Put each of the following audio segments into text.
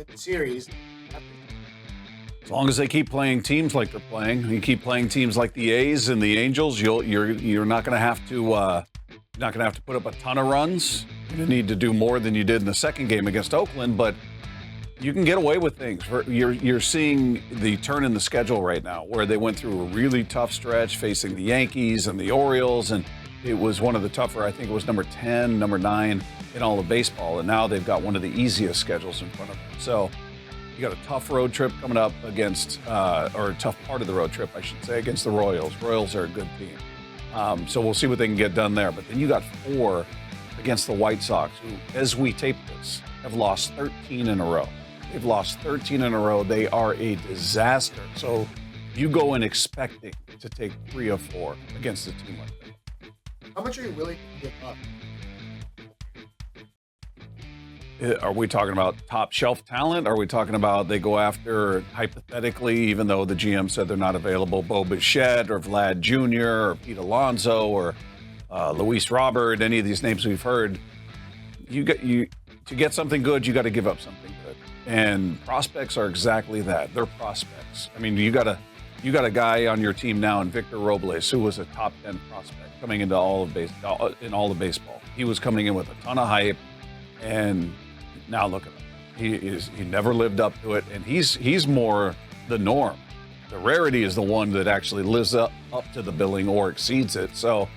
in the series. As long as they keep playing teams like they're playing, you keep playing teams like the A's and the Angels, you're not going to have to put up a ton of runs. You need to do more than you did in the second game against Oakland, but you can get away with things. You're seeing the turn in the schedule right now, where they went through a really tough stretch facing the Yankees and the Orioles, and it was one of the tougher. I think it was number 10, number 9 in all of baseball, and now they've got one of the easiest schedules in front of them. So you got a tough road trip coming up against, or a tough part of the road trip, I should say, against the Royals. Royals are a good team. So we'll see what they can get done there. But then you got 4 against the White Sox, who, as we tape this, have lost 13 in a row. They've lost 13 in a row. They are a disaster. So you go in expecting to take 3 of 4 against a team like that. How much are you willing to give up? Are we talking about top shelf talent? Are we talking about they go after, hypothetically, even though the GM said they're not available, Bo Bichette or Vlad Jr. or Pete Alonso or Luis Robert, any of these names we've heard? To get something good, you got to give up something good. And prospects are exactly that. They're prospects. I mean, you got a guy on your team now in Victor Robles, who was a top 10 prospect coming into all of baseball. He was coming in with a ton of hype, and now look at him. He never lived up to it, and he's more the norm. The rarity is the one that actually lives up to the billing or exceeds it. So,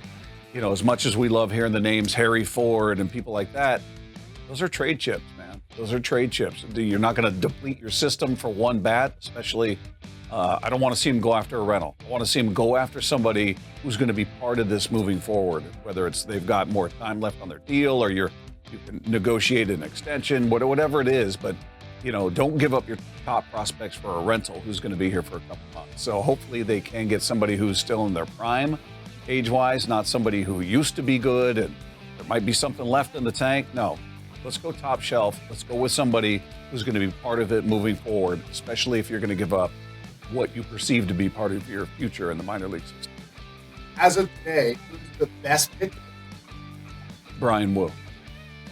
as much as we love hearing the names Harry Ford and people like that, those are trade chips, man. Those are trade chips. You're not going to deplete your system for one bat, especially. I don't want to see him go after a rental. I want to see him go after somebody who's going to be part of this moving forward, whether it's they've got more time left on their deal or you can negotiate an extension, whatever it is. But, don't give up your top prospects for a rental who's going to be here for a couple months. So hopefully they can get somebody who's still in their prime age-wise, not somebody who used to be good and there might be something left in the tank. No. Let's go top shelf. Let's go with somebody who's going to be part of it moving forward, especially if you're going to give up what you perceive to be part of your future in the minor league system. As of today, who's the best pitcher? Brian Wu.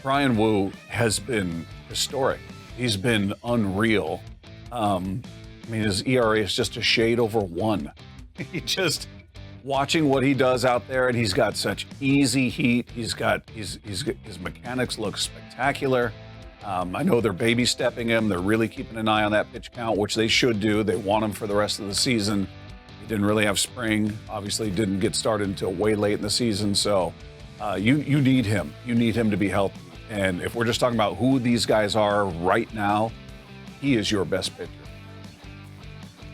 Brian Wu has been historic. He's been unreal. His ERA is just a shade over 1. Watching what he does out there, and he's got such easy heat. His mechanics look spectacular. I know they're baby stepping him. They're really keeping an eye on that pitch count, which they should do. They want him for the rest of the season. He didn't really have spring. Obviously, didn't get started until way late in the season. So you need him. You need him to be healthy. And if we're just talking about who these guys are right now, he is your best pitcher.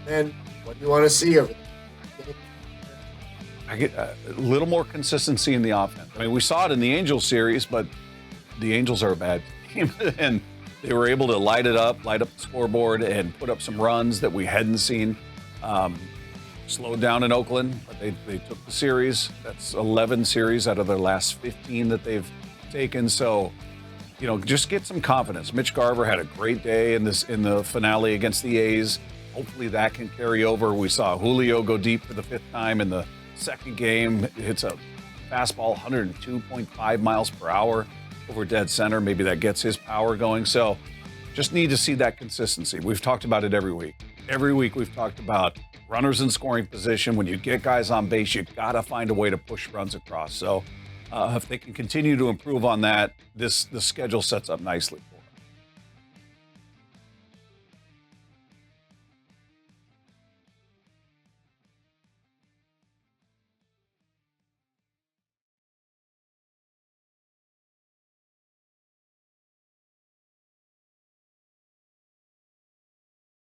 And what do you want to see over there? I get a little more consistency in the offense. I mean, we saw it in the Angels series, but the Angels are a bad team, and they were able to light up the scoreboard, and put up some runs that we hadn't seen. Slowed down in Oakland, but they took the series. That's 11 series out of their last 15 that they've taken. So, just get some confidence. Mitch Garver had a great day in the finale against the A's. Hopefully that can carry over. We saw Julio go deep for the 5th time in the second game. Hits a fastball 102.5 miles per hour over dead center. Maybe that gets his power going. So just need to see that consistency. We've talked about it every week. Every week we've talked about runners in scoring position. When you get guys on base, you got to find a way to push runs across. So if they can continue to improve on that, the schedule sets up nicely.